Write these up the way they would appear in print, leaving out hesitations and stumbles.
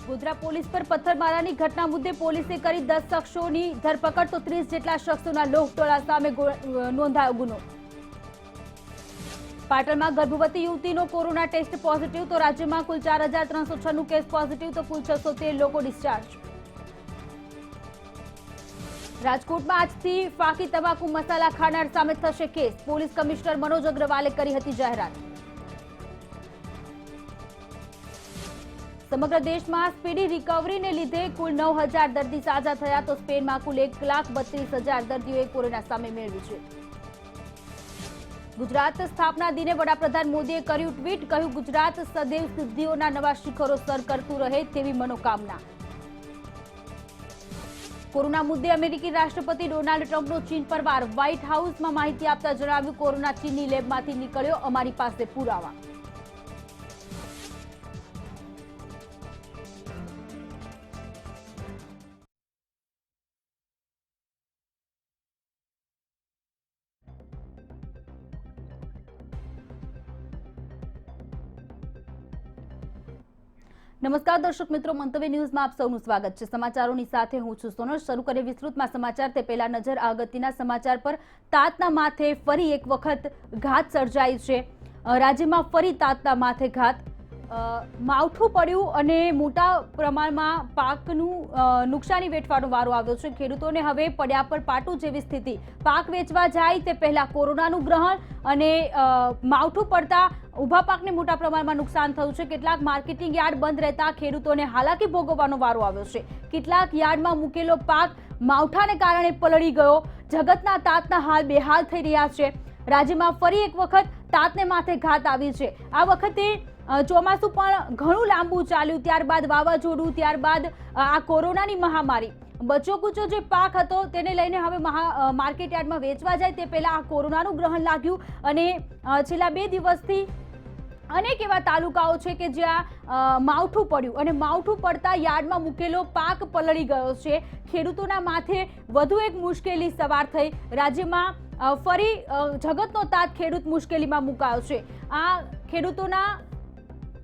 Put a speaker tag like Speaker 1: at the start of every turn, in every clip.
Speaker 1: Godhra police પર પથ્થરમારાની ઘટના મુદ્દે પોલીસે કરી 10 શખ્સોની ધરપકડ તો 30 જેટલા શખ્સોના લોકટોળા સામે નોંધાયો ગુનો। પાટણમાં ગર્ભવતી યુવતીનો કોરોના ટેસ્ટ પોઝિટિવ તો રાજ્યમાં કુલ 4396 કેસ પોઝિટિવ તો કુલ 613 લોકો ડિસ્ચાર્જ। રાજકોટમાં આજથી ફાકી તમાકુ મસાલા ખાનાર સામે થશે કેસ। પોલીસ કમિશનર મનોજ અગ્રવાલે કરી હતી જાહેરાત। સમગ્ર દેશમાં સ્પીડી રિકવરીને લીધે કુલ 9000 દર્દી સાજા થયા તો સ્પેનમાં કુલ 1,32,000 દર્દીઓએ કોરોના સામે મેળવી છે। ગુજરાત સ્થાપના દિને વડાપ્રધાન મોદીએ કર્યું ટ્વીટ, કહ્યું ગુજરાત સદૈવ સિદ્ધિઓના નવા શિખરો સર કરતું રહે તેવી મનોકામના। કોરોના મુદ્દે અમેરિકી રાષ્ટ્રપતિ ડોનાલ્ડ ટ્રમ્પનો ચીન પર વાર। વ્હાઇટ હાઉસમાં માહિતી આપતા જણાવ્યું, કોરોના ચીનની લેબમાંથી નીકળ્યો, અમારી પાસે પુરાવા। નમસ્કાર દર્શક મિત્રો, મંતવ્ય ન્યૂઝમાં આપ સૌનું સ્વાગત છે। સમાચારોની સાથે હું છું સોનલ। શરૂ કરીએ વિસ્તૃતમાં સમાચાર તે પહેલા નજર અગત્યના સમાચાર પર। તાતના માથે ફરી એક વખત ઘાત સર્જાઈ છે। રાજ્યમાં ફરી તાતના માથે ઘાત। માવઠું પડ્યું અને મોટા પ્રમાણમાં પાકનું નુકસાની વેઠવાનો વારો આવ્યો છે। ખેડૂતોને હવે પડ્યા પર પાટું જેવી સ્થિતિ। પાક વેચવા જાય તે પહેલા કોરોનાનું ગ્રહણ અને માવઠું પડતા ઉભા પાકને મોટા પ્રમાણમાં નુકસાન થયું છે। કેટલાક માર્કેટિંગ યાર્ડ બંધ રહેતા ખેડૂતોને હાલાકી ભોગવવાનો વારો આવ્યો છે। કેટલાક યાર્ડમાં મૂકેલો પાક માવઠાને કારણે પલળી ગયો। જગતના તાતના હાલ બેહાલ થઈ રહ્યા છે। રાજ્યમાં ફરી એક વખત તાતને માથે ઘાત આવી છે। આ વખતે ચોમાસું પણ ઘણું લાંબુ ચાલ્યું, ત્યારબાદ વાવાઝોડું, ત્યારબાદ આ કોરોનાની મહામારી। બચો કુચો જે પાક હતો તેને લઈને હવે માર્કેટ યાર્ડમાં વેચવા જાય તે પહેલા આ કોરોનાનું ગ્રહણ લાગ્યું અને છેલ્લા 2 દિવસથી અનેક એવા તાલુકાઓ છે કે જ્યાં માવઠું પડ્યું અને માવઠું પડતા યાર્ડમાં મૂકેલો પાક પલળી ગયો છે। ખેડૂતોના માથે વધુ એક મુશ્કેલી સવાર થઈ। રાજ્યમાં ફરી જગતનો તાત ખેડૂત મુશ્કેલીમાં મુકાયો છે। આ ખેડૂતોના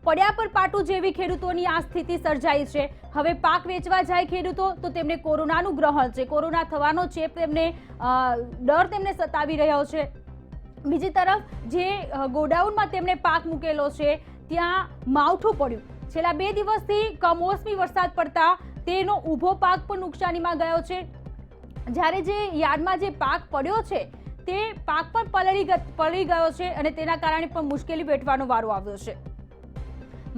Speaker 1: પડ્યા પર પાટું જેવી ખેડૂતોની આ સ્થિતિ સર્જાઈ છે। હવે પાક વેચવા જાય ખેડૂતો તો તેમને કોરોનાનું ગ્રહણ છે। કોરોના થવાનો ચેપ તેમને ડર તેમને સતાવી રહ્યો છે। બીજી તરફ જે ગોડાઉનમાં તેમણે પાક મૂકેલો છે ત્યાં માવઠું પડ્યું। છેલ્લા 2 દિવસથી કમોસમી વરસાદ પડતા તેનો ઊભો પાક પણ નુકસાનીમાં ગયો છે। જ્યારે જે યાર્ડમાં જે પાક પડ્યો છે તે પાક પણ પલળી ગયો છે અને તેના કારણે પણ મુશ્કેલી વેઠવાનો વારો આવ્યો છે।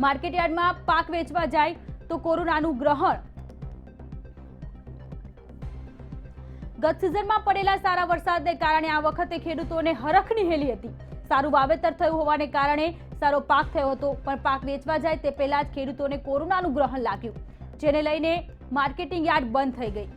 Speaker 1: માર્કેટ યાર્ડમાં પાક વેચવા જાય તો કોરોનાનું ગ્રહણ। ગત સિઝનમાં પડેલા સારા વરસાદને કારણે આ વખતે ખેડૂતોને હરખની હેલી હતી। સારું વાવેતર થયું હોવાને કારણે સારો પાક થયો હતો, પણ પાક વેચવા જાય તે પહેલા જ ખેડૂતોને કોરોનાનું ગ્રહણ લાગ્યું, જેને લઈને માર્કેટિંગ યાર્ડ બંધ થઈ ગઈ।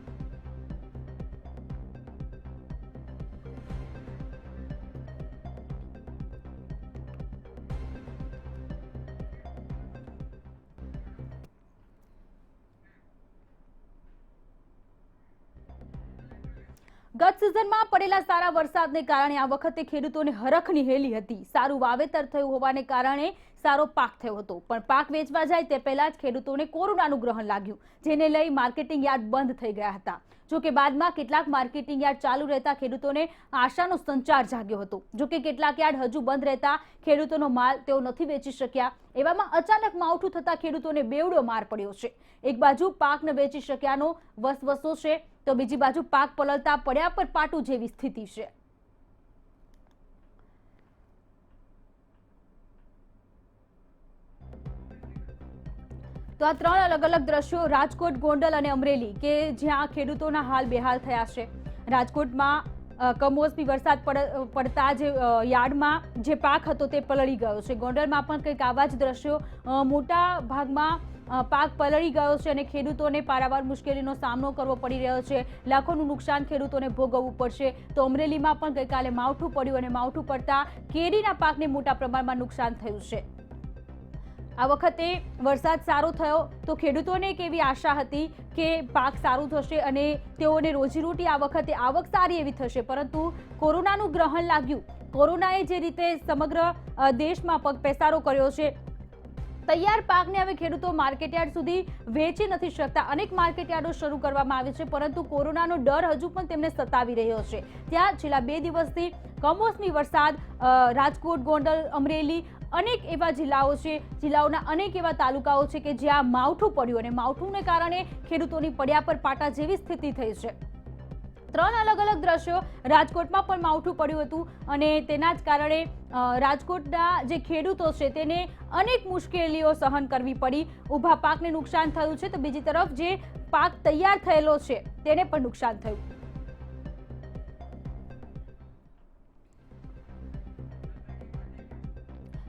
Speaker 1: ગત સિઝનમાં પડેલા સારા વરસાદને કારણે આ વખતે ખેડૂતોને હરખની હેલી હતી। સારું વાવેતર થયું હોવાને કારણે સારો પાક થયો હતો, પણ પાક વેચવા જાય તે પહેલા જ ખેડૂતોને કોરોનાનું ગ્રહણ લાગ્યું, જેને લઈ માર્કેટિંગ યાર્ડ બંધ થઈ ગયા હતા। જો કે બાદમાં કેટલાક માર્કેટિંગ યાર્ડ ચાલુ રહેતા ખેડૂતોને આશાનો સંચાર જાગ્યો હતો। જો કે કેટલાક યાર્ડ હજુ બંધ રહેતા ખેડૂતોનો માલ તેઓ નથી વેચી શક્યા। એવામાં અચાનક માવઠું થતા ખેડૂતોને બેવડો માર પડ્યો છે। એક બાજુ પાક ન વેચી શક્યાનો વસવસો છે તો બીજી બાજુ પાક પલળતા પડ્યા પર પાટું જેવી સ્થિતિ છે। તો આ 3 અલગ અલગ દ્રશ્યો રાજકોટ, ગોંડલ અને અમરેલી કે જ્યાં ખેડૂતોના હાલ બેહાલ થયા છે। રાજકોટમાં કમોસમી વરસાદ પડતા જે યાર્ડમાં જે પાક હતો તે પલળી ગયો છે। ગોંડલમાં પણ કંઈક આવા જ દ્રશ્યો, મોટા ભાગમાં પાક પલળી ગયો છે અને ખેડૂતોને પારાવાર મુશ્કેલીનો સામનો કરવો પડી રહ્યો છે। લાખોનું નુકસાન ખેડૂતોને ભોગવવું પડશે। તો અમરેલીમાં પણ ગઈકાલે માવઠું પડ્યું અને માવઠું પડતા કેરીના પાકને મોટા પ્રમાણમાં નુકસાન થયું છે। આ વખતે વરસાદ સારો થયો તો ખેડૂતોને એક એવી આશા હતી કે પાક સારું થશે અને તેઓને રોજીરોટી આ વખતે આવક સારી એવી થશે, પરંતુ કોરોનાનું ગ્રહણ લાગ્યું। કોરોનાએ જે રીતે સમગ્ર દેશમાં પગપેસારો કર્યો છે તૈયાર પાકને હવે ખેડૂતો માર્કેટયાર્ડ સુધી વેચી નથી શકતા. અનેક માર્કેટયાર્ડો શરૂ કરવામાં આવે છે, પરંતુ કોરોનાનો ડર હજુ પણ તેમને સતાવી રહ્યો છે. ત્યાં છેલ્લા 2 દિવસથી કમોસમી વરસાદ રાજકોટ, ગોંડલ, અમરેલી અનેક એવા જિલ્લાઓ છે, જિલ્લાઓના અનેક એવા તાલુકાઓ છે કે જ્યાં માવઠું પડ્યું અને માવઠુંને કારણે ખેડૂતોની પડ્યા પર પાટા જેવી સ્થિતિ થઈ છે. 3 અલગ અલગ દ્રશ્યો. રાજકોટમાં પણ માવઠું પડ્યું હતું અને તેના જ કારણે રાજકોટના જે ખેડૂતો છે તેને અનેક મુશ્કેલીઓ સહન કરવી પડી. ઊભા પાકને નુકસાન થયું છે, તો બીજી તરફ જે પાક તૈયાર થયેલો છે તેને પણ નુકસાન થયું.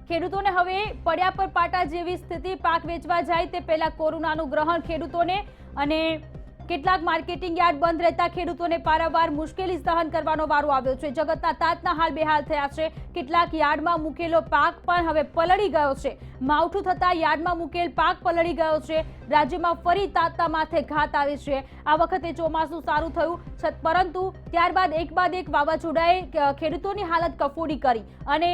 Speaker 1: ખેડૂતોને હવે પડ્યા પર પાટા જેવી સ્થિતિ. પાક વેચવા જાય તે પહેલા કોરોનાનું ગ્રહણ ખેડૂતોને, અને કેટલાક માર્કેટિંગ યાર્ડ બંધ રહેતા ખેડૂતોને પારાવાર મુશ્કેલી સહન કરવાનો વારો આવ્યો છે. જગતના તાતના હાલ બેહાલ થયા છે. કેટલાક યાર્ડમાં મૂકેલો પાક પણ હવે પલળી ગયો છે. માવઠું થતા યાર્ડમાં મૂકેલ પાક પલળી ગયો છે. રાજ્યમાં ફરી તાતના માથે ઘાત આવે છે. આ વખતે ચોમાસું સારું થયું, પરંતુ ત્યારબાદ એક બાદ એક વાવાઝોડાએ ખેડૂતોની હાલત કફોડી કરી, અને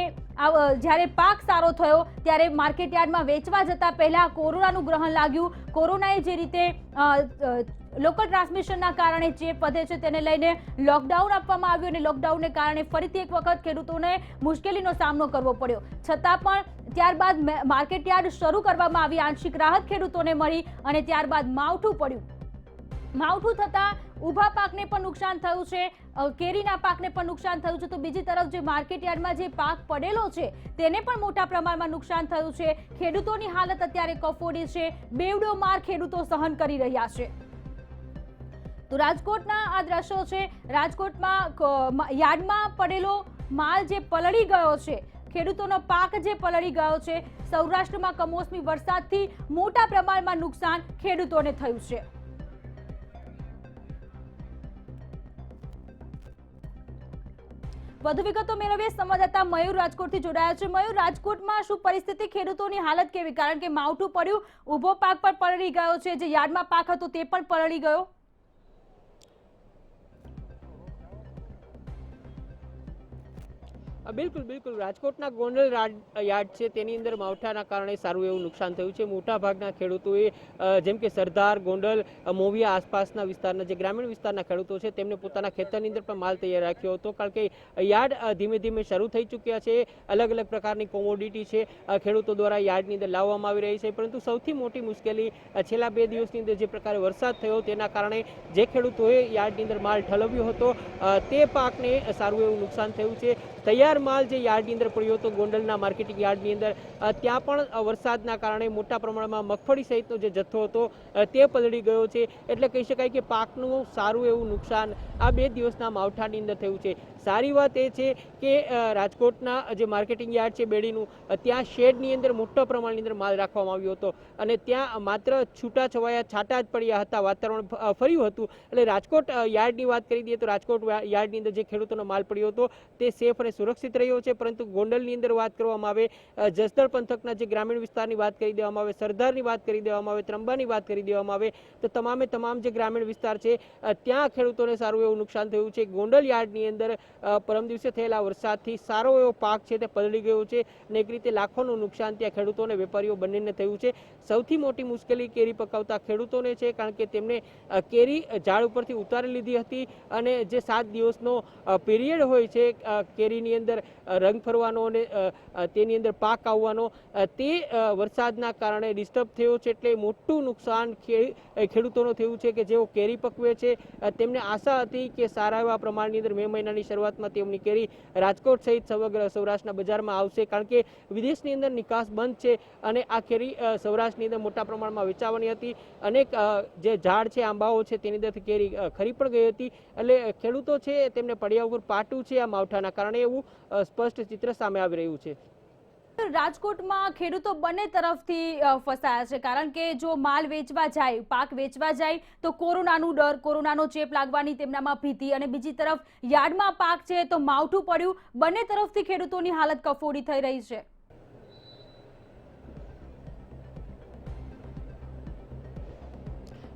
Speaker 1: જ્યારે પાક સારો થયો ત્યારે માર્કેટયાર્ડમાં વેચવા જતા પહેલા કોરોનાનું ગ્રહણ લાગ્યું. કોરોનાએ જે રીતે લોકલ ટ્રાન્સમિશનના કારણે ચેપ વધે છે તેને લઈને લોકડાઉન આપવામાં આવ્યું, અને લોકડાઉનને કારણે ફરીથી એક વખત ખેડૂતોને મુશ્કેલીનો સામનો કરવો પડ્યો. છતાં પણ ત્યારબાદ માર્કેટયાર્ડ શરૂ કરવામાં આવી. આંશિક રાહત ખેડૂતોને મળી અને ત્યારબાદ માવઠું પડ્યું. માવઠું થતાં ઊભા પાકને પણ નુકસાન થયું છે, કેરીના પાકને પણ નુકસાન થયું છે, તો બીજી તરફ જે માર્કેટયાર્ડમાં જે પાક પડેલો છે તેને પણ મોટા પ્રમાણમાં નુકસાન થયું છે. ખેડૂતોની હાલત અત્યારે કફોડી છે. બેવડો માર ખેડૂતો સહન કરી રહ્યા છે. તો રાજકોટના આ દ્રશ્યો છે. રાજકોટમાં યાર્ડમાં પડેલો માલ જે પલળી ગયો છે, ખેડૂતોનો પાક જે પલળી ગયો છે. સૌરાષ્ટ્રમાં કમોસમી વરસાદથી મોટા પ્રમાણમાં નુકસાન ખેડૂતોને થયું છે. વધુ વિગતો મેળવીએ. સંવાદદાતા મયુર રાજકોટથી જોડાયા છે. મયુર, રાજકોટમાં શું પરિસ્થિતિ, ખેડૂતોની હાલત કેવી? કારણ કે માવઠું પડ્યું, ઊભો પાક પણ પલળી ગયો છે, જે યાર્ડમાં પાક હતો તે પણ પલળી ગયો.
Speaker 2: બિલકુલ બિલકુલ. રાજકોટના ગોંડલ યાર્ડ છે તેની અંદર માવઠાના કારણે સારું એવું નુકસાન થયું છે. મોટા ભાગના ખેડૂતોએ જેમ કે સરદાર, ગોંડલ, મોવિયા આસપાસના વિસ્તારના જે ગ્રામીણ વિસ્તારના ખેડૂતો છે તેમને પોતાના ખેતરની અંદર પણ માલ તૈયાર રાખ્યો હતો, કારણ કે યાર્ડ ધીમે ધીમે શરૂ થઈ ચૂક્યા છે. અલગ અલગ પ્રકારની કોમોડિટી છે ખેડૂતો દ્વારા યાર્ડની અંદર લાવવામાં આવી રહી છે, પરંતુ સૌથી મોટી મુશ્કેલી છેલ્લા 2 દિવસની અંદર જે પ્રકારે વરસાદ થયો તેના કારણે જે ખેડૂતોએ યાર્ડની અંદર માલ ઠલવ્યો હતો તે પાકને સારું એવું નુકસાન થયું છે. તૈયાર માલ જે યાર્ડની અંદર પડ્યો હતો ગોંડલના માર્કેટિંગ યાર્ડની અંદર, ત્યાં પણ વરસાદના કારણે મોટા પ્રમાણમાં મગફળી સહિતનો જે જથ્થો હતો તે પલળી ગયો છે. એટલે કહી શકાય કે પાકનું સારું એવું નુકસાન આ 2 દિવસના માવઠાની અંદર થયું છે. સારી વાત એ છે કે રાજકોટના જે માર્કેટિંગ યાર્ડ છે બેડીનું, ત્યાં શેડની અંદર મોટા પ્રમાણની અંદર માલ રાખવામાં આવ્યો હતો, અને ત્યાં માત્ર છૂટાછવાયા છાંટા જ પડ્યા હતા, વાતાવરણ ફર્યું હતું. એટલે રાજકોટ યાર્ડની વાત કરી દઈએ તો રાજકોટ યાર્ડની અંદર જે ખેડૂતોનો માલ પડ્યો હતો તે સેફ અને સુરક્ષિત રહ્યો છે. પરંતુ ગોંડલની અંદર વાત કરવામાં આવે, જસદણ પંથકના જે ગ્રામીણ વિસ્તારની વાત કરી દેવામાં આવે, સરદારની વાત કરી દેવામાં આવે, ત્રંબાની વાત કરી દેવામાં આવે, તો તમામ જે ગ્રામીણ વિસ્તાર છે ત્યાં ખેડૂતોને સારું એવું નુકસાન થયું છે. ગોંડલ યાર્ડની અંદર પરમ દિવસે થયેલા વરસાદથી સારો એવો પાક છે તે પલળી ગયો છે, અને એક રીતે લાખોનું નુકસાન ત્યાં ખેડૂતોને વેપારીઓ બંનેને થયું છે. સૌથી મોટી મુશ્કેલી કેરી પકાવતા ખેડૂતોને છે, કારણ કે તેમને કેરી ઝાડ ઉપરથી ઉતારી લીધી હતી, અને જે 7 દિવસનો પીરિયડ હોય છે કેરીની અંદર રંગ ફરવાનો અને તેની અંદર પાક આવવાનો, તે વરસાદના કારણે ડિસ્ટર્બ થયો છે. એટલે મોટું નુકસાન ખેડૂતોનું થયું છે કે જેઓ કેરી પકવે છે તેમને આશા હતી કે સારા એવા પ્રમાણની અંદર મે મહિનાની શરૂઆતમાં તેમની કેરી રાજકોટ સહિત સમગ્ર સૌરાષ્ટ્રના બજારમાં આવશે, કારણ કે વિદેશની અંદર નિકાસ બંધ છે, અને આ કેરી સૌરાષ્ટ્રની અંદર મોટા પ્રમાણમાં વેચાવાની હતી. અનેક જે ઝાડ છે, આંબાઓ છે, તેની અંદરથી કેરી ખરી પણ ગઈ હતી. એટલે ખેડૂતો છે તેમને પડ્યા ઉપર પાટું છે આ માવઠાના કારણે, એવું સ્પષ્ટ ચિત્ર સામે આવી રહ્યું છે.
Speaker 1: રાજકોટમાં ખેડૂતો બંને તરફથી ફસાયા છે, કારણ કે જો માલ વેચવા જાય, પાક વેચવા જાય તો કોરોનાનું ડર, કોરોનાનો ચેપ લાગવાની તેમનામાં ભીતિ, અને બીજી તરફ યાર્ડમાં પાક છે તો માવઠું પડ્યું. બંને તરફથી ખેડૂતોની હાલત કફોડી થઈ રહી છે.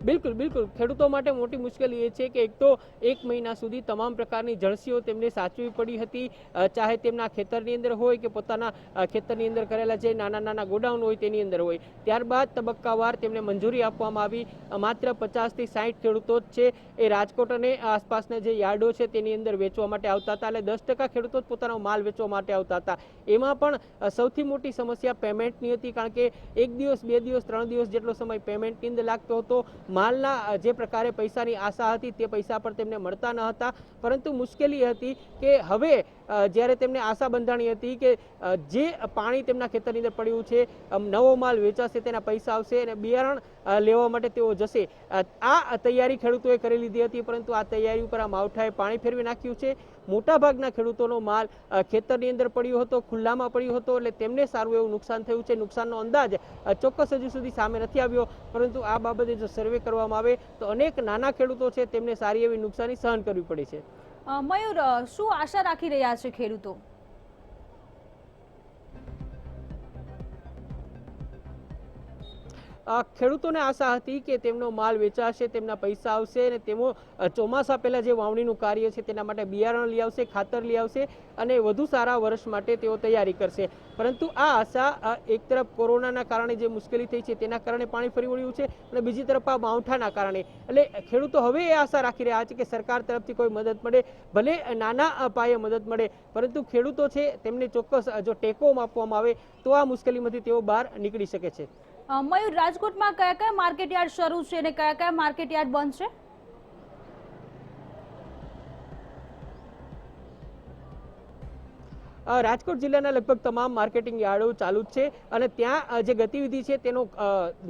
Speaker 2: બિલકુલ બિલકુલ ખેડૂતો માટે મોટી મુશ્કેલી એ છે કે એક તો 1 મહિના સુધી તમામ પ્રકારની જણસીઓ તેમને સાચવી પડી હતી, ચાહે તેમના ખેતરની અંદર હોય કે પોતાના ખેતરની અંદર કરેલા જે નાના નાના ગોડાઉન હોય તેની અંદર હોય. ત્યારબાદ તબક્કાવાર તેમને મંજૂરી આપવામાં આવી. માત્ર 50 થી 60 ખેડૂતો જ છે એ રાજકોટ અને આસપાસના જે યાર્ડો છે તેની અંદર વેચવા માટે આવતા હતા, એટલે 10% ખેડૂતો જ પોતાનો માલ વેચવા માટે આવતા હતા. એમાં પણ સૌથી મોટી સમસ્યા પેમેન્ટની હતી, કારણ કે 1 દિવસ 2 દિવસ 3 દિવસ જેટલો સમય પેમેન્ટની અંદર લાગતો હતો. માલના જે પ્રકારે પૈસાની આશા હતી તે પૈસા પણ તેમને મળતા ન હતા. પરંતુ મુશ્કેલી હતી કે હવે જ્યારે તેમને આશા બંધાણી હતી કે જે પાણી તેમના ખેતરની અંદર પડ્યું છે, નવો માલ વેચાશે, તેના પૈસા આવશે અને બિયારણ લેવા માટે તેઓ જશે. આ તૈયારી ખેડૂતોએ કરી લીધી હતી, પરંતુ આ તૈયારી ઉપર આ માવઠાએ પાણી ફેરવી નાખ્યું છે. મોટાભાગના ખેડૂતોનો માલ ખેતરની અંદર પડ્યો હતો, ખુલ્લામાં પડ્યો હતો, એટલે તેમને સારું એવું નુકસાન થયું છે. નુકસાનનો અંદાજ ચોક્કસ હજુ સુધી સામે નથી આવ્યો, પરંતુ આ બાબતે જો સર્વે કરવામાં આવે તો અનેક નાના ખેડૂતો છે તેમને સારી એવી નુકસાની સહન કરવી પડી છે.
Speaker 1: મયુર, શું આશા રાખી રહ્યા છે ખેડૂતો?
Speaker 2: ખેડૂતોને આશા હતી કે તેમનો માલ વેચાશે, તેમના પૈસા આવશે અને તેઓ ચોમાસા પહેલા જે વાવણીનું કાર્ય છે તેના માટે બિયારણ લઈ આવશે, ખાતર લઈ આવશે અને વધુ સારા વર્ષ માટે તેઓ તૈયારી કરશે. પરંતુ આ આશા એક તરફ કોરોનાના કારણે જે મુશ્કેલી થઈ છે તેના કારણે પાણી ફરી વળ્યું છે અને બીજી તરફ આ માવઠાના કારણે. એટલે ખેડૂતો હવે એ આશા રાખી રહ્યા છે કે સરકાર તરફથી કોઈ મદદ મળે, ભલે નાના પાયે મદદ મળે, પરંતુ ખેડૂતો છે તેમને ચોક્કસ જો ટેકો આપવામાં આવે તો આ મુશ્કેલીમાંથી તેઓ બહાર નીકળી શકે છે.
Speaker 1: મયુર, રાજકોટમાં કયા કયા માર્કેટ યાર્ડ શરૂ છે અને કયા કયા માર્કેટ યાર્ડ બંધ છે?
Speaker 2: રાજકોટ જિલ્લાના લગભગ તમામ માર્કેટિંગ યાર્ડો ચાલુ જ છે અને ત્યાં જે ગતિવિધિ છે તેનો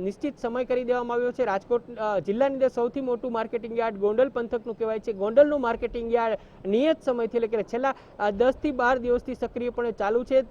Speaker 2: નિશ્ચિત સમય કરી દેવામાં આવ્યો છે. રાજકોટ જિલ્લાની અંદર સૌથી મોટું માર્કેટિંગ યાર્ડ ગોંડલ પંથકનું કહેવાય છે. ગોંડલનું માર્કેટિંગ યાર્ડ નિયત સમયથી, એટલે કે છેલ્લા 10 થી 12 દિવસથી સક્રિયપણે ચાલુ છે.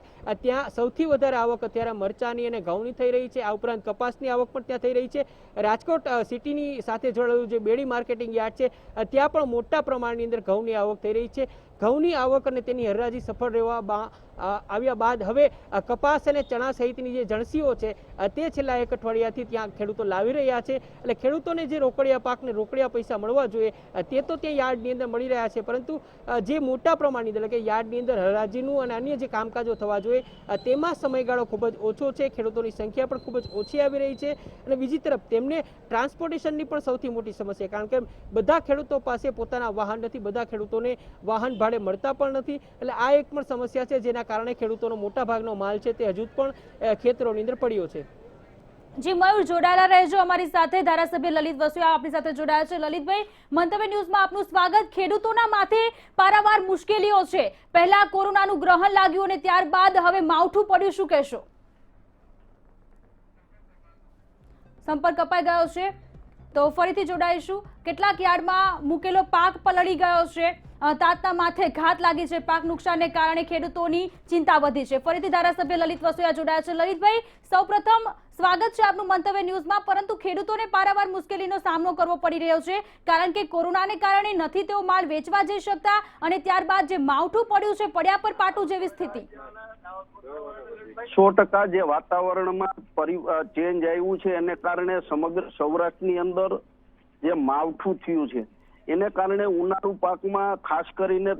Speaker 2: ત્યાં સૌથી વધારે આવક અત્યારે મરચાની અને ઘઉંની થઈ રહી છે. આ ઉપરાંત કપાસની આવક પણ ત્યાં થઈ રહી છે. રાજકોટ સિટીની સાથે જોડાયેલું જે બેડી માર્કેટિંગ યાર્ડ છે ત્યાં પણ મોટા પ્રમાણની અંદર ઘઉંની આવક થઈ રહી છે. ઘઉંની આવક અને તેની હરાજી સફળ રહેવા આવ્યા બાદ હવે કપાસ અને ચણા સહિતની જે જણસીઓ છે તે છેલ્લા 1 અઠવાડિયાથી ત્યાં ખેડૂતો લાવી રહ્યા છે. એટલે ખેડૂતોને જે રોકડિયા પાકને રોકડિયા પૈસા મળવા જોઈએ તે તો ત્યાં યાર્ડની અંદર મળી રહ્યા છે, પરંતુ જે મોટા પ્રમાણની એટલે કે યાર્ડની અંદર હરાજીનું અને અન્ય જે કામકાજો થવા જોઈએ તેમાં સમયગાળો ખૂબ જ ઓછો છે. ખેડૂતોની સંખ્યા પણ ખૂબ જ ઓછી આવી રહી છે અને બીજી તરફ તેમને ટ્રાન્સપોર્ટેશનની પણ સૌથી મોટી સમસ્યા, કારણ કે બધા ખેડૂતો પાસે પોતાના વાહન નથી, બધા ખેડૂતોને વાહન ભાડે મળતા પણ નથી. એટલે આ એક પણ સમસ્યા છે જેના કારણે ખેડૂતોનો મોટા ભાગનો માલ છે તે હજુ પણ ખેતરોની અંદર પડ્યો છે.
Speaker 1: જી મયુર, જોડાયેલા રહેજો અમારી સાથે. ધારાસભ્ય લલિત વસોયા આપણી સાથે જોડાયા છે. લલિતભાઈ, મંતવ્ય ન્યૂઝમાં આપનું સ્વાગત. ખેડૂતોના માથે પારાવાર મુશ્કેલીઓ છે. પહેલા કોરોનાનું ગ્રહણ લાગ્યું અને ત્યારબાદ હવે માવઠું પડ્યું, શું કહેશો? સંપર્ક કપાઈ ગયો છે તો ફરીથી જોડાઈશું. કેટલાક યાર્ડમાં મૂકેલો પાક પલળી ગયો છે, તાતના માથે ઘાત લાગી છે, પાક નુકસાનને કારણે ખેડૂતોની ચિંતા વધી છે. ફરીથી ધારાસભ્ય લલિત વસોયા જોડાયા છે. લલિતભાઈ, સૌપ્રથમ સ્વાગત છે આપનું મંતવ્ય ન્યૂઝમાં, પરંતુ ખેડૂતોને પારાવાર મુશ્કેલીનો સામનો કરવો પડી રહ્યો છે, કારણ કે કોરોનાને કારણે નથી તેઓ માલ વેચવા જઈ શકતા અને ત્યારબાદ જે માવઠું પડ્યું છે, પડ્યા પર પાટું જેવી સ્થિતિ.
Speaker 3: 100% જે વાતાવરણમાં ચેન્જ આવ્યું છે એને કારણે સમગ્ર સૌરાષ્ટ્રની અંદર જે માવઠું થયું છે એને કારણે ઉનાળુ પાકમાં ખાસ કરીને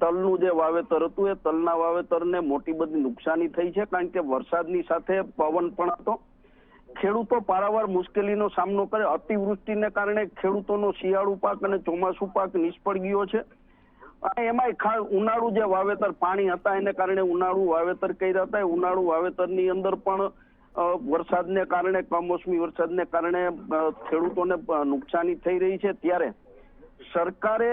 Speaker 3: તલનું જે વાવેતર હતું એ તલના વાવેતરને મોટી બધી નુકસાની થઈ છે, કારણ કે વરસાદની સાથે પવન પણ હતો. ખેડૂતો પારાવાર મુશ્કેલીનો સામનો કરે. અતિવૃષ્ટિને કારણે ખેડૂતોનો શિયાળુ પાક અને ચોમાસુ પાક નિષ્ફળ ગયો છે અને એમાંય ખાસ ઉનાળુ જે વાવેતર પાણી હતા એને કારણે ઉનાળુ વાવેતર કર્યા હતા. ઉનાળુ વાવેતરની અંદર પણ વરસાદને કારણે, કમોસમી વરસાદને કારણે ખેડૂતોને નુકસાની થઈ રહી છે. ત્યારે સરકારે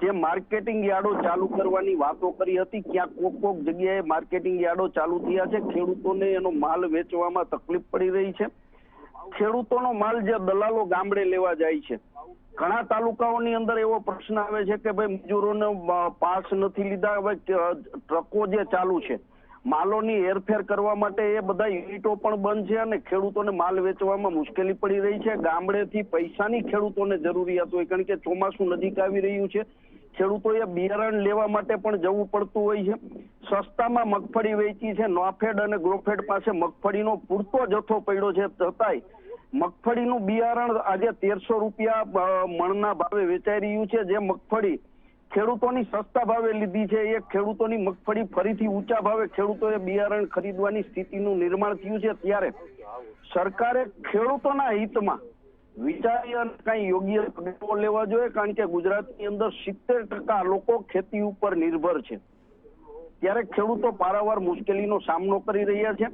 Speaker 3: જે માર્કેટિંગ યાર્ડો ચાલુ કરવાની વાતો કરી હતી, ક્યાંક કોક જગ્યાએ માર્કેટિંગ યાર્ડો ચાલુ થયા છે. ખેડૂતોને એનો માલ વેચવામાં તકલીફ પડી રહી છે. ખેડૂતોનો માલ જે દલાલો ગામડે લેવા જાય છે, ઘણા તાલુકાઓની અંદર એવો પ્રશ્ન આવે છે કે ભાઈ મજૂરોને પાસ નથી લીધા. હવે ટ્રકો જે ચાલુ છે માલોની હેરફેર કરવા માટે એ બધા યુનિટો પણ બંધ છે અને ખેડૂતોને માલ વેચવામાં મુશ્કેલી પડી રહી છે. ગામડેથી પૈસાની ખેડૂતોને જરૂરિયાત હોય, કારણ કે ચોમાસું નજીક આવી રહ્યું છે. ખેડૂતોએ બિયારણ લેવા માટે પણ જવું પડતું હોય છે. સસ્તામાં મગફળી વેચી છે. નોફેડ અને ગ્રોફેડ પાસે મગફળીનો પૂરતો જથ્થો પડ્યો છે, છતાંય મગફળીનું બિયારણ આજે 1300 રૂપિયા મણના ભાવે વેચાઈ રહ્યું છે. જે મગફળી ખેડૂતોની સસ્તા ભાવે લીધી છે, એ ખેડૂતોની મગફળી ફરીથી ઊંચા ભાવે ખેડૂતોએ બિયારણ ખરીદવાની સ્થિતિનું નિર્માણ થયું છે. ત્યારે સરકારે ખેડૂતોના હિતમાં વિચારી અને કઈ યોગ્ય પગલાઓ લેવા જોઈએ, કારણ કે ગુજરાતની અંદર 70% લોકો ખેતી ઉપર નિર્ભર છે. ત્યારે ખેડૂતો પારાવાર મુશ્કેલીનો સામનો કરી રહ્યા છે.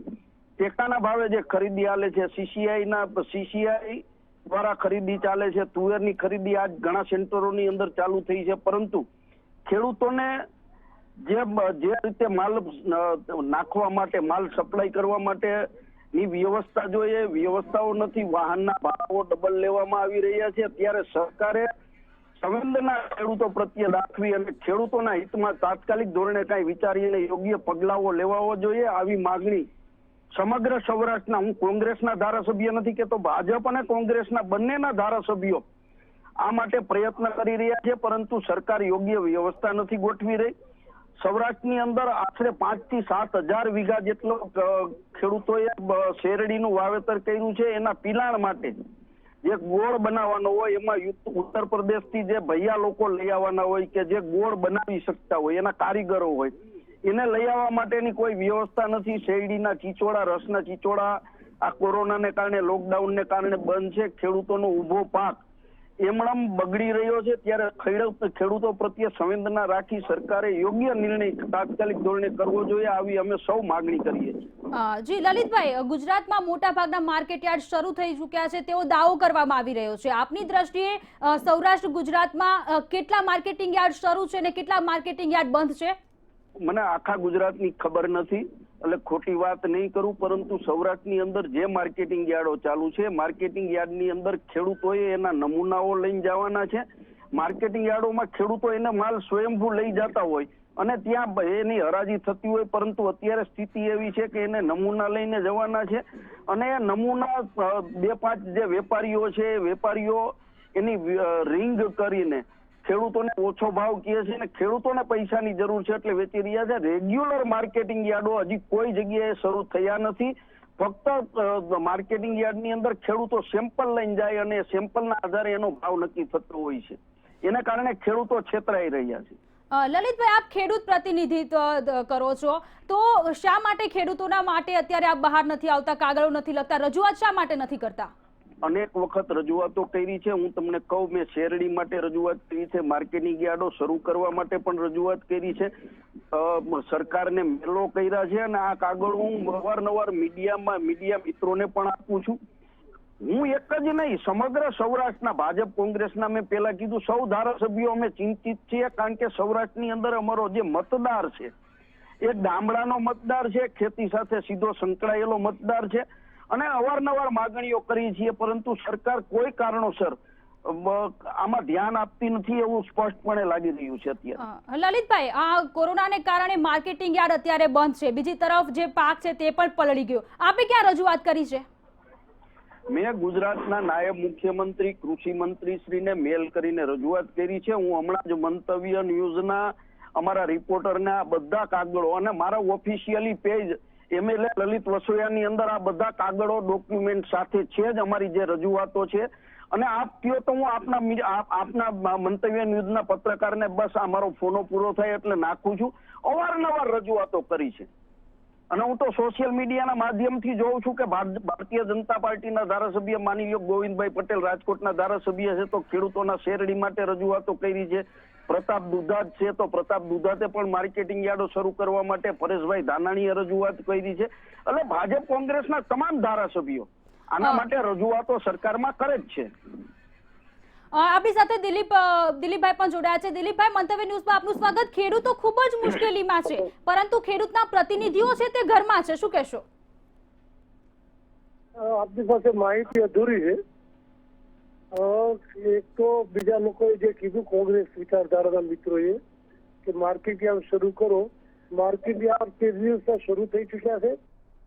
Speaker 3: ટેકાના ભાવે જે ખરીદી ચાલે છે, સીસીઆઈ દ્વારા ખરીદી ચાલે છે, તુવેરની ખરીદી આજ ઘણા સેન્ટરોની અંદર ચાલુ થઈ છે, પરંતુ ખેડૂતોને જે રીતે માલ નાખવા માટે, માલ સપ્લાય કરવા માટેની વ્યવસ્થા જોઈએ, વ્યવસ્થાઓ નથી. વાહનના ભાવો ડબલ લેવામાં આવી રહ્યા છે. ત્યારે સરકારે સંવેદના ખેડૂતો પ્રત્યે દાખવી અને ખેડૂતોના હિતમાં તાત્કાલિક ધોરણે કઈ વિચારીને યોગ્ય પગલાઓ લેવા જોઈએ. આવી માગણી સમગ્ર સૌરાષ્ટ્રના, હું કોંગ્રેસના ધારાસભ્ય નથી કહેતો, ભાજપ અને કોંગ્રેસના બંનેના ધારાસભ્યો આ માટે પ્રયત્ન કરી રહ્યા છે, પરંતુ સરકાર યોગ્ય વ્યવસ્થા નથી ગોઠવી રહી. સૌરાષ્ટ્રની અંદર આશરે 5 થી 7 હજાર વીઘા જેટલો ખેડૂતોએ શેરડીનું વાવેતર કર્યું છે. એના પિલાણ માટે જે ગોળ બનાવવાનો હોય, એમાં ઉત્તર પ્રદેશથી જે ભૈયા લોકો લઈ આવવાના હોય કે જે ગોળ બનાવી શકતા હોય, એના કારીગરો હોય, એને લઈ આવવા માટેની કોઈ વ્યવસ્થા નથી. શેરડીના ચીચોડા, રસના ચીચોડા આ કોરોનાને કારણે, લોકડાઉનને કારણે બંધ છે. ખેડૂતોનો ઊભો પાક એમણામ બગડી રહ્યો છે. ત્યારે ખેડૂતો પ્રત્યે સંવેદના રાખી સરકારે યોગ્ય નિર્ણય તાત્કાલિક ધોરણે કરવો જોઈએ, આવી અમે સૌ માગણી કરીએ છીએ.
Speaker 1: જી લલિતભાઈ, ગુજરાતમાં મોટા ભાગના માર્કેટયાર્ડ શરૂ થઈ ચૂક્યા છે તેવો દાવો કરવામાં આવી રહ્યો છે. આપની દ્રષ્ટિએ સૌરાષ્ટ્ર ગુજરાતમાં કેટલા માર્કેટિંગ યાર્ડ શરૂ છે અને કેટલા માર્કેટિંગ યાર્ડ બંધ છે?
Speaker 3: મને આખા ગુજરાતની ખબર નથી, એટલે ખોટી વાત નહીં કરું, પરંતુ સૌરાષ્ટ્રની અંદર જે માર્કેટિંગ યાર્ડો ચાલુ છે, માર્કેટિંગ યાર્ડની અંદર ખેડૂતોએ એના નમૂનાઓ લઈને જવાના છે. માર્કેટિંગ યાર્ડોમાં ખેડૂતો એને માલ સ્વયંભૂ લઈ જતા હોય અને ત્યાં એની હરાજી થતી હોય, પરંતુ અત્યારે સ્થિતિ એવી છે કે એને નમૂના લઈને જવાના છે અને એ નમૂના 2-5 જે વેપારીઓ છે, વેપારીઓ એની રિંગ કરીને ખેડૂતોને ઓછો ભાવ કહે છે અને ખેડૂતોને પૈસાની જરૂર છે એટલે વેચી રહ્યા છે. રેગ્યુલર માર્કેટિંગ યાર્ડો હજી કોઈ જગ્યાએ શરૂ થયા નથી. ફક્ત માર્કેટિંગ યાર્ડની અંદર ખેડૂતો સેમ્પલ લઈને જાય અને સેમ્પલના આધારે એનો ભાવ નક્કી થતો હોય છે. એના કારણે ખેડૂતો છેતરાઈ રહ્યા છે.
Speaker 1: લલિતભાઈ, આપ ખેડૂત પ્રતિનિધિત્વ કરો છો, તો શા માટે ખેડૂતોના માટે અત્યારે આપ બહાર નથી આવતા, કાગળો નથી લખતા, રજૂઆત શા માટે નથી કરતા?
Speaker 3: અનેક વખત રજૂઆતો કરી છે. હું તમને કહું, મેં શેરડી માટે રજૂઆત કરી છે, માર્કેટિંગ યાર્ડો શરૂ કરવા માટે પણ રજૂઆત કરી છે, સરકારને મેલો કર્યા છે અને આ કાગળ હું અવારનવાર મીડિયા મિત્રોને પણ આપું છું. હું એક જ નહીં, સમગ્ર સૌરાષ્ટ્રના ભાજપ કોંગ્રેસના મેં પેલા કીધું, સૌ ધારાસભ્યો અમે ચિંતિત છીએ, કારણ કે સૌરાષ્ટ્રની અંદર અમારો જે મતદાર છે એ ગામડાનો મતદાર છે, ખેતી સાથે સીધો સંકળાયેલો મતદાર છે અને અવારનવાર માગણીઓ કરી છીએ, પરંતુ સરકાર કોઈ કારણોસર આમાં ધ્યાન આપતી નથી એવું સ્પષ્ટપણે લાગી રહ્યું છે અત્યારે.
Speaker 1: લલિતભાઈ, આ કોરોનાને કારણે માર્કેટિંગ યાર્ડ અત્યારે બંધ છે, બીજી તરફ જે પાક છે તે પણ પલળી ગયો. આપે ક્યાં રજૂઆત કરી છે?
Speaker 3: મેં ગુજરાતના નાયબ મુખ્યમંત્રી, કૃષિ મંત્રી શ્રીને મેલ કરીને રજૂઆત કરી છે. હું હમણાં જ મંતવ્ય ન્યૂઝના અમારા રિપોર્ટરના બધા કાગળો અને મારા ઓફિશિયલી પેજ MLA લલિત વસોયાની અંદર આ બધા કાગળો ડોક્યુમેન્ટ સાથે છે જ અમારી જે રજૂઆતો છે. અને આપ કયો તો હું આપના મંતવ્ય ન્યૂઝના પત્રકારને બસ અમારો ફોનો પૂરો થાય એટલે નાખું છું. અવારનવાર રજૂઆતો કરી છે અને હું તો સોશિયલ મીડિયાના માધ્યમથી જોઉં છું કે ભારતીય જનતા પાર્ટીના ધારાસભ્ય માની લો ગોવિંદભાઈ પટેલ રાજકોટના ધારાસભ્ય છે તો ખેડૂતોના શેરડી માટે રજૂઆતો કરી છે. પ્રતાપ દુધાત છે તો પ્રતાપ દુધાતે પણ માર્કેટિંગ યાર્ડો શરૂ કરવા માટે પરેશભાઈ ધાનાણીએ રજૂઆત કરી છે. એટલે ભાજપ કોંગ્રેસના તમામ ધારાસભ્યો આના માટે રજૂઆતો સરકારમાં કરે જ છે.
Speaker 1: આપણી સાથે દિલીપભાઈ પણ જોડાયા છે. દિલીપભાઈ, મંતવ્ય ન્યૂઝમાં આપનું સ્વાગત. ખેડૂતો ખૂબ જ મુશ્કેલીમાં છે, પરંતુ ખેડૂતના પ્રતિનિધિઓ છે તે ઘરમાં છે, શું કહેશો?
Speaker 4: આપની પાસે માહિતી અધૂરી છે. એક તો બીજા લોકોએ જે કીધું કોંગ્રેસ વિચારધારાના મિત્રોએ કે માર્કેટ યાર્ડ શરૂ કરો, માર્કેટ યાર્ડ તે દિવસે શરૂ થઈ ચુક્યા છે.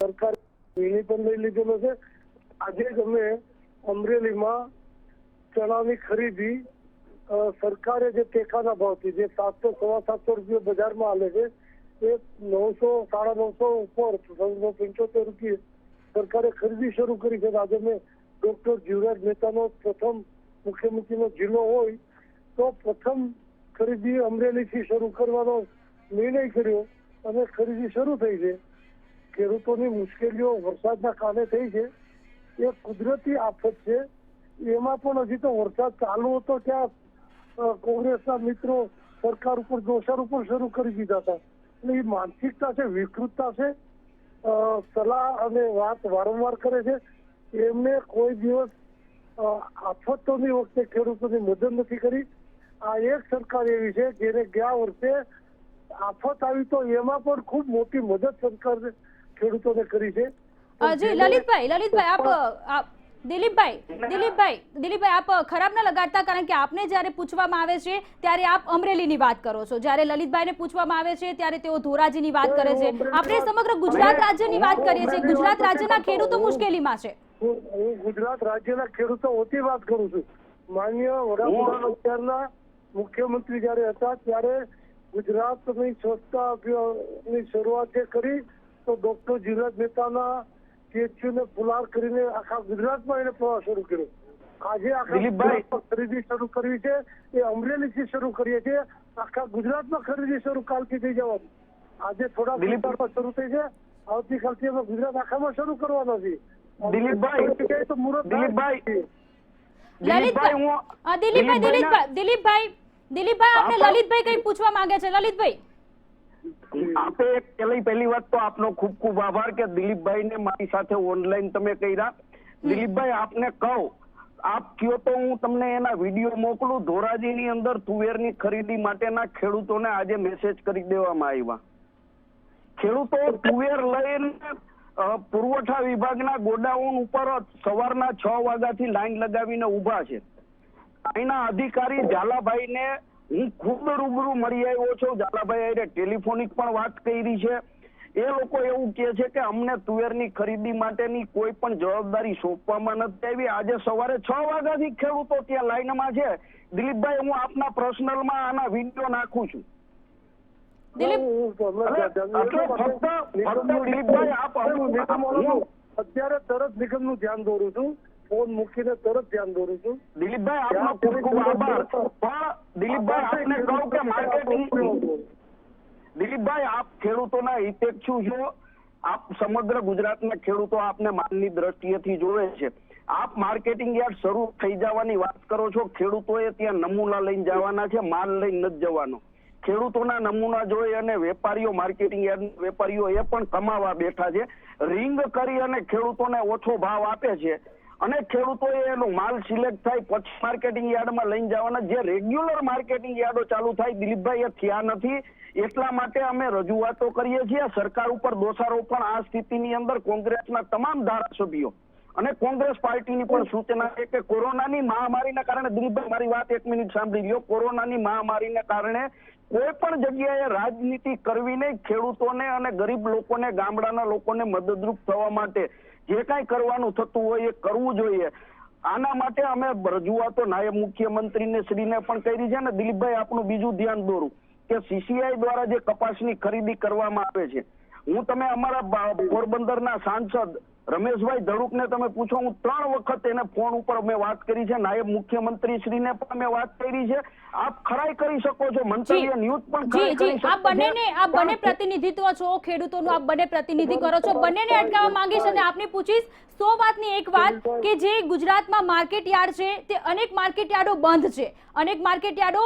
Speaker 4: સરકારે નિર્ણય પણ લઈ લીધેલો છે. આજે જ અમે અમરેલીમાં ચણાની ખરીદી સરકારે જે ટેકાના ભાવથી જે 700-750 રૂપિયા બજારમાં આલે છે એ 900-950 ઉપર 975 રૂપિયા સરકારે ખરીદી શરૂ કરી છે. આજે મેં ડોક્ટર જીવરાજ મહેતાનો પ્રથમ મુખ્યમંત્રીનો જિલ્લો હોય તો પ્રથમ ખરીદી અમરેલીથી શરૂ કરવાનો નિર્ણય કર્યો અને ખરીદી શરૂ થઈ છે. ખેડૂતોની મુશ્કેલીઓ વરસાદના કારણે થઈ છે. એ કુદરતી આફત છે. એમાં પણ હજી તો વરસાદ ચાલુ હતો ત્યાં કોંગ્રેસના મિત્રો સરકાર ઉપર દોષારોપણ પણ શરૂ કરી દીધા હતા. એટલે એ માનસિકતા છે, વિકૃતતા છે. સલાહ અને વાત વારંવાર કરે છે. એમને કોઈ દિવસ આફતોની વખતે ખેડૂતોની મદદ નથી કરી. આ એક સરકાર એવી છે જેને ગયા વર્ષે આફત આવી તો એમાં પણ ખૂબ મોટી મદદ સરકાર ખેડૂતોને કરી છે.
Speaker 1: જી લલિતભાઈ આપ દિલીપભાઈ આપ ખરાબ ન લગાડતા, કારણ કે આપને જ્યારે પૂછવામાં આવે છે ત્યારે આપ અમરેલીની વાત કરો છો, જ્યારે લલિતભાઈને પૂછવામાં આવે છે ત્યારે તેઓ ધોરાજીની વાત કરે છે. આપણે સમગ્ર ગુજરાત રાજ્યની વાત કરીએ છીએ. ગુજરાત રાજ્યના ખેડૂતો મુશ્કેલીમાં છે.
Speaker 4: હું ગુજરાત રાજ્યના ખેડૂતો વતી વાત કરું છું. માન્ય વડાપ્રધાન અત્યારના મુખ્યમંત્રી જયારે હતા ત્યારે ગુજરાતની સ્વચ્છતા અભિયાનની શરૂઆત કરી તો ડોક્ટર જીવરાજ મહેતાના સ્ટેચ્યુને ફુલાર કરીને આખા ગુજરાતમાં એને પ્રવાસ શરૂ કર્યો. આજે આખા ખરીદી શરૂ કરવી છે એ અમરેલીથી શરૂ કરીએ છીએ. આખા ગુજરાતમાં ખરીદી શરૂ કાલથી થઈ જવાની. આજે થોડા વિસ્તારમાં શરૂ થઈ છે, આવતીકાલથી અમે ગુજરાત આખામાં શરૂ કરવાના છીએ.
Speaker 1: દિલીપભાઈ આપને લલિતભાઈ કઈ પૂછવા માંગે છે. લલિતભાઈ,
Speaker 3: આપે પહેલી વાત તો આપનો ખૂબ ખૂબ આભાર કે દિલીપભાઈ ને મારી સાથે ઓનલાઈન તમે કર્યા. દિલીપભાઈ, આપને કહું, આપ કયો તો હું તમને એના વિડીયો મોકલું. ધોરાજીની અંદર તુવેરની ખરીદી માટેના ખેડૂતોને આજે મેસેજ કરી દેવામાં આવ્યા. ખેડૂતો તુવેર લઈને પુરવઠા વિભાગના ગોડાઉન ઉપર સવારના 6 વાગ્યાથી લાઈન લગાવીને ઉભા છે. અહીંના અધિકારી ઝાલાભાઈને હું ખુદ રૂબરૂ મળી આવ્યો છું. ઝાલાભાઈ આરે ટેલિફોનિક પણ વાત કરી છે. એ લોકો એવું કહે છે કે અમને તુવેરની ખરીદી માટેની કોઈ પણ જવાબદારી સોંપવામાં નથી આવી. આજે સવારે 6 વાગ્યાથી ખેડૂતો ત્યાં લાઈનમાં છે. દિલીપભાઈ, હું આપના પર્સનલમાં આના વિડીયો નાખું છું.
Speaker 4: અત્યારે તરત નિગમનું ધ્યાન દોરું છું. ફોન મૂકીને તરત ધ્યાન દોરું છું.
Speaker 3: દિલીપભાઈ, આપનો ખૂબ ખૂબ આભાર. પણ દિલીપભાઈ, આપને કહું કે માર્કેટિંગ, દિલીપભાઈ, આપ ખેડૂતોના હિતેચ્છુ છો. આપ સમગ્ર ગુજરાતના ખેડૂતો આપને માનની દ્રષ્ટિએથી જોવે છે. આપ માર્કેટિંગ યાર્ડ શરૂ થઈ જવાની વાત કરો છો. ખેડૂતોએ ત્યાં નમૂના લઈને જવાના છે, માલ લઈને નથી જવાનો. ખેડૂતોના નમૂના જોઈ અને વેપારીઓ, માર્કેટિંગ યાર્ડ વેપારીઓ એ પણ કમાવા બેઠા છે. રિંગ કરી અને ખેડૂતોને ઓછો ભાવ આપે છે અને ખેડૂતોએ એનો માલ સિલેક્ટ થાય પછી માર્કેટિંગ યાર્ડમાં લઈને જવાના. જે રેગ્યુલર માર્કેટિંગ યાર્ડો ચાલુ થાય, દિલીપભાઈ, એ થયા નથી. એટલા માટે અમે રજૂઆતો કરીએ છીએ. સરકાર ઉપર દોષારોપણ આ સ્થિતિની અંદર કોંગ્રેસના તમામ ધારાસભ્યો અને કોંગ્રેસ પાર્ટીની પણ સૂચના છે કે કોરોનાની મહામારીના કારણે, દિલીપભાઈ મારી વાત એક મિનિટ સાંભળી લ્યો, કોરોનાની મહામારીના કારણે કોઈ પણ જગ્યાએ રાજનીતિ કરવી નહીં. ખેડૂતોને અને ગરીબ લોકોને, ગામડાના લોકોને મદદરૂપ થવા માટે જે કાંઈ કરવાનું થતું હોય એ કરવું જોઈએ. આના માટે અમે રજૂઆતો નાયબ મુખ્યમંત્રીને શ્રીને પણ કરી છે. ને દિલીપભાઈ, આપણું બીજું ધ્યાન દોરું કે સીસીઆઈ દ્વારા જે કપાસની ખરીદી કરવામાં આવે છે, હું તમે અમારા પોરબંદરના સાંસદ રમેશભાઈ ધડુકને તમે પૂછો, હું 3 વખત એને ફોન ઉપર મેં વાત કરી છે. નાયબ મુખ્યમંત્રી શ્રીને પણ મેં વાત કરી છે. આપ ખરાઈ કરી શકો છો, મંતવ્ય ન્યૂઝ પણ ખરાઈ કરી શકો છો.
Speaker 1: આપ બંને પ્રતિનિધિત્વ છો ખેડૂતોનું, આપ બંને પ્રતિનિધિ કરો છો. બંનેને અટકાવવા માંગીશ અને આપને પૂછીશ 100 વાતની એક વાત કે જે ગુજરાતમાં માર્કેટ યાર્ડ છે તે અનેક માર્કેટ યાર્ડો બંધ છે. અનેક માર્કેટ યાર્ડો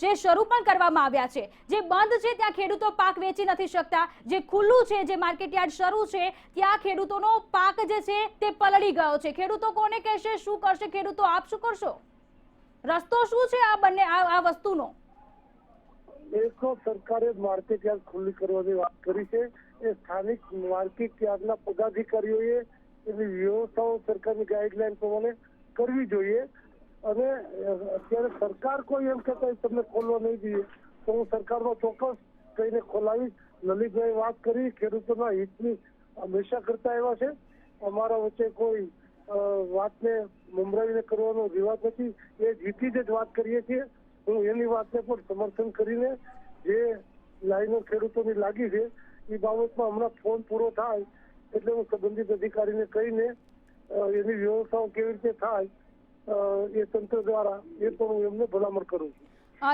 Speaker 1: જે શરૂ પણ કરવામાં આવ્યા છે. જે બંધ છે ત્યાં ખેડૂતો પાક વેચી નથી શકતા. જે ખુલ્લું છે, જે માર્કેટ યાર્ડ શરૂ છે ત્યાં ખેડૂતોનો પાક જે છે તે પલળી ગયો છે. ખેડૂતો કોને કહેશે, શું કરશે ખેડૂતો? આપ શું કરશો? રસ્તો શું છે આ બંને આ વસ્તુનો?
Speaker 4: એક તો સરકારે માર્કેટ યાર્ડ ખુલ્લી કરવાની વાત કરી છે. એ સ્થાનિક માર્કેટ યાર્ડના પદાધિકારીઓએ એની વ્યવસ્થાઓ સરકારની ગાઈડલાઈન પ્રમાણે કરવી જોઈએ. અને અત્યારે સરકાર કોઈ એમ કહેતા હોય તમને ખોલવા નહીં જોઈએ તો હું સરકારમાં ચોક્કસ કહીને ખોલાવીશ. લલિતભાઈ વાત કરી, ખેડૂતોના હિતની હંમેશા કરતા એવા છે. અમારા વચ્ચે કોઈ વાતને મુંબરાવીને કરવાનો રિવાજ નથી. એ જીતી જ વાત કરીએ છીએ. હું એની વાતને પણ સમર્થન કરીને જે લાઈનો ખેડૂતોની લાગી છે એ બાબતમાં હમણાં ફોન પૂરો થાય એટલે હું સંબંધિત અધિકારીને કહીને એની વ્યવસ્થાઓ કેવી રીતે થાય એ તંત્ર દ્વારા એ પણ હું એમને ભલામણ કરું છું.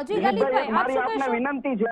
Speaker 1: જી
Speaker 3: દિલીપભાઈ,
Speaker 1: લલિતભાઈ, આપ
Speaker 3: મારી
Speaker 1: શું
Speaker 3: આપને
Speaker 1: કહેશો?
Speaker 3: વિનંતી છે.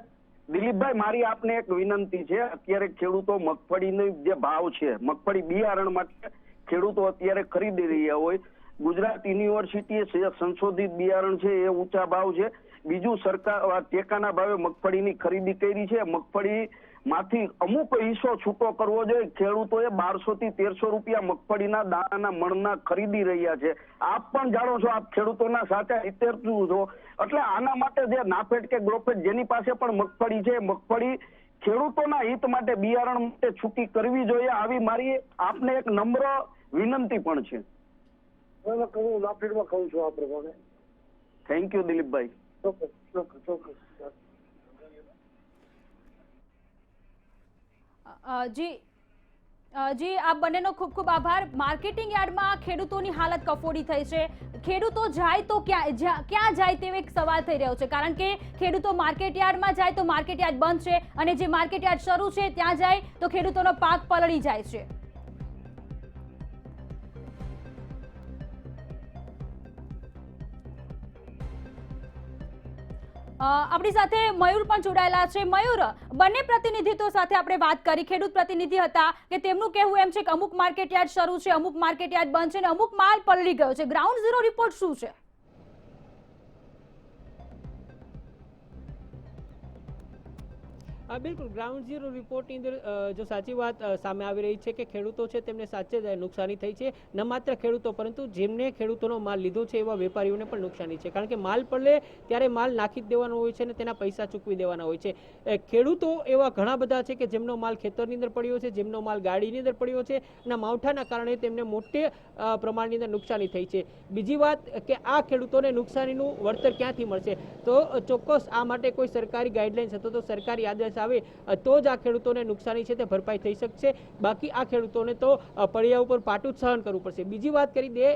Speaker 3: દિલીપભાઈ, મારી આપને એક વિનંતી છે. અત્યારે ખેડૂતો મગફળીનો જે ભાવ છે, મગફળી બિયારણ માટે ખેડૂતો અત્યારે ખરીદી રહ્યા હોય, ગુજરાત યુનિવર્સિટીએ સંશોધિત બિયારણ છે એ ઊંચા ભાવ છે. બીજું, સરકાર ટેકાના ભાવે મગફળીની ખરીદી કરી છે. મગફળી માંથી અમુક હિસ્સો છૂટો કરવો જોઈએ. ખેડૂતોએ 1200 થી 1300 રૂપિયા મગફળીના દાણાના મણના ખરીદી રહ્યા છે. આપ પણ જાણો છો, આપ ખેડૂતોના સાચા હિતેશુ છો. એટલે આના માટે જે નાફેડ કે ગ્રોફેડ જેની પાસે પણ મગફળી છે, મગફળી ખેડૂતોના હિત માટે બિયારણ માટે છૂટી કરવી જોઈએ. આવી મારી આપને એક નમ્ર વિનંતી પણ છે.
Speaker 4: હું નાફેડમાં કહું છું આ પ્રમાણે.
Speaker 3: થેન્ક યુ દિલીપભાઈ.
Speaker 4: ચોક્કસ.
Speaker 1: જી આપ બંનેનો ખૂબ ખૂબ આભાર. માર્કેટિંગ યાર્ડમાં ખેડૂતોની હાલત કફોડી થઈ છે. ખેડૂતો જાય તો ક્યાં જાય તેવો એક સવાલ થઈ રહ્યો છે, કારણ કે ખેડૂતો માર્કેટ યાર્ડમાં જાય તો માર્કેટ યાર્ડ બંધ છે, અને જે માર્કેટ યાર્ડ શરૂ છે ત્યાં જાય તો ખેડૂતોનો પાક પલળી જાય છે. આપણી સાથે મયુર પણ જોડાયેલા છે. મયુર, બંને પ્રતિનિધિત્વ સાથે આપણે વાત કરી. ખેડૂત પ્રતિનિધિ હતા કે તેમનું કહેવું એમ છે કે અમુક માર્કેટ યાર્ડ શરૂ છે, અમુક માર્કેટ યાર્ડ બંધ છે અને અમુક માલ પલળી ગયો છે. ગ્રાઉન્ડ ઝીરો રિપોર્ટ શું છે?
Speaker 2: બિલકુલ, ગ્રાઉન્ડ ઝીરો રિપોર્ટની અંદર જો સાચી વાત સામે આવી રહી છે કે ખેડૂતો છે તેમને સાચે જ નુકસાની થઈ છે. ન માત્ર ખેડૂતો, પરંતુ જેમને ખેડૂતોનો માલ લીધો છે એવા વેપારીઓને પણ નુકસાની છે. કારણ કે માલ પડે ત્યારે માલ નાખી જ દેવાનો હોય છે અને તેના પૈસા ચૂકવી દેવાના હોય છે. ખેડૂતો એવા ઘણા બધા છે કે જેમનો માલ ખેતરની અંદર પડ્યો છે, જેમનો માલ ગાડીની અંદર પડ્યો છે, અને માવઠાના કારણે તેમને મોટે પ્રમાણની અંદર નુકસાની થઈ છે. બીજી વાત કે આ ખેડૂતોને નુકસાનીનું વળતર ક્યાંથી મળશે? તો ચોક્કસ આ માટે કોઈ સરકારી ગાઈડલાઇન્સ હતો તો સરકારી આદેશ આવે તો જ આ ખેડૂતોને નુકસાની છે તે ભરપાઈ થઈ શકશે. બાકી આ ખેડૂતોને તો પડ્યા ઉપર પાટું જ સહન કરવું પડશે. બીજી વાત કરી દે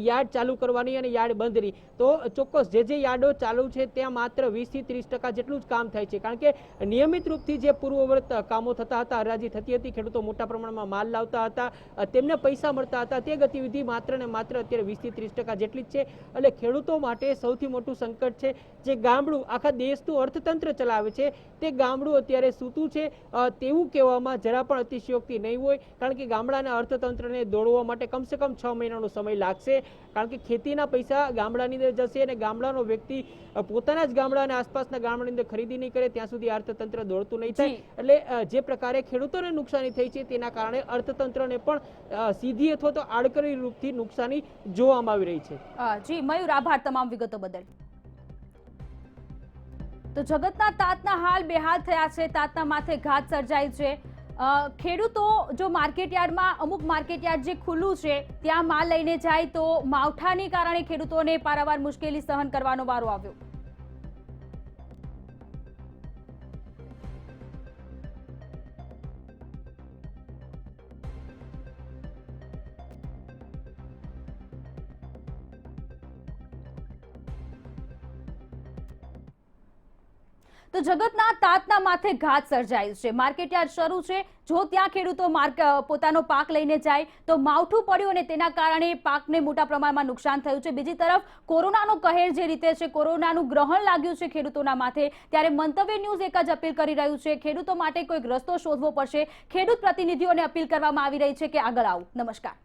Speaker 2: યાર્ડ ચાલુ કરવાની અને યાર્ડ બંધની, તો ચોક્કસ જે યાર્ડો ચાલુ છે ત્યાં માત્ર 20 થી 30% જેટલું જ કામ થાય છે. કારણ કે નિયમિત રૂપથી જે પૂર્વવર્ત કામો થતા હતા, હરાજી થતી હતી, ખેડૂતો મોટા પ્રમાણમાં માલ લાવતા હતા, તેમને પૈસા મળતા હતા, તે ગતિવિધિ માત્ર ને માત્ર અત્યારે 20 થી 30% જેટલી જ છે. એટલે ખેડૂતો માટે સૌથી મોટું સંકટ છે જે ગામડું આખા દેશનું અર્થતંત્ર ચલાવે છે તે ગામડું અત્યારે સૂતું છે તેવું કહેવામાં જરા પણ અતિશયોક્તિ નહીં હોય. કારણ કે ગામડાના અર્થતંત્રને દોડવા માટે કમસે કમ 6 મહિનાનો સમય લાગશે. કારણ કે ખેતીના પૈસા ગામડાની અંદર જશે અને ગામડાનો વ્યક્તિ પોતાના જ ગામડા અને આસપાસના ગામડાની અંદર ખરીદી નહીં કરે ત્યાં સુધી અર્થતંત્ર દોડતું નહીં થાય. એટલે જે પ્રકારે ખેડૂતોને નુકસાની થઈ છે તેના કારણે અર્થતંત્રને પણ સીધી અથવા તો આડકરી રૂપથી નુકસાની જોવામાં આવી રહી છે.
Speaker 1: જી મયુર, આભાર તમામ વિગતો બદલ. તો જગતના તાતના હાલ બેહાલ થયા છે. તાતના માથે ઘાત સર્જાય છે. ખેડૂતો જો માર્કેટ યાર્ડમાં અમુક માર્કેટ યાર્ડ જે ખુલ્લું છે ત્યાં માલ લઈને જાય તો માવઠાને કારણે ખેડૂતોને પારાવાર મુશ્કેલી સહન કરવાનો વારો આવ્યો. તો જગતના તાતના માથે ઘાત સર્જાયું છે. માર્કેટ યાર્ડ શરૂ છે, જો ત્યાં ખેડૂતો પોતાનો પાક લઈને જાય તો માવઠું પડ્યું અને તેના કારણે પાકને મોટા પ્રમાણમાં નુકસાન થયું છે. બીજી તરફ કોરોનાનો કહેર જે રીતે છે, કોરોનાનું ગ્રહણ લાગ્યું છે ખેડૂતોના માથે, ત્યારે મંતવ્ય ન્યૂઝ એક જ અપીલ કરી રહ્યું છે, ખેડૂતો માટે કોઈક રસ્તો શોધવો પડશે. ખેડૂત પ્રતિનિધિઓને અપીલ કરવામાં આવી રહી છે કે આગળ આવો. નમસ્કાર.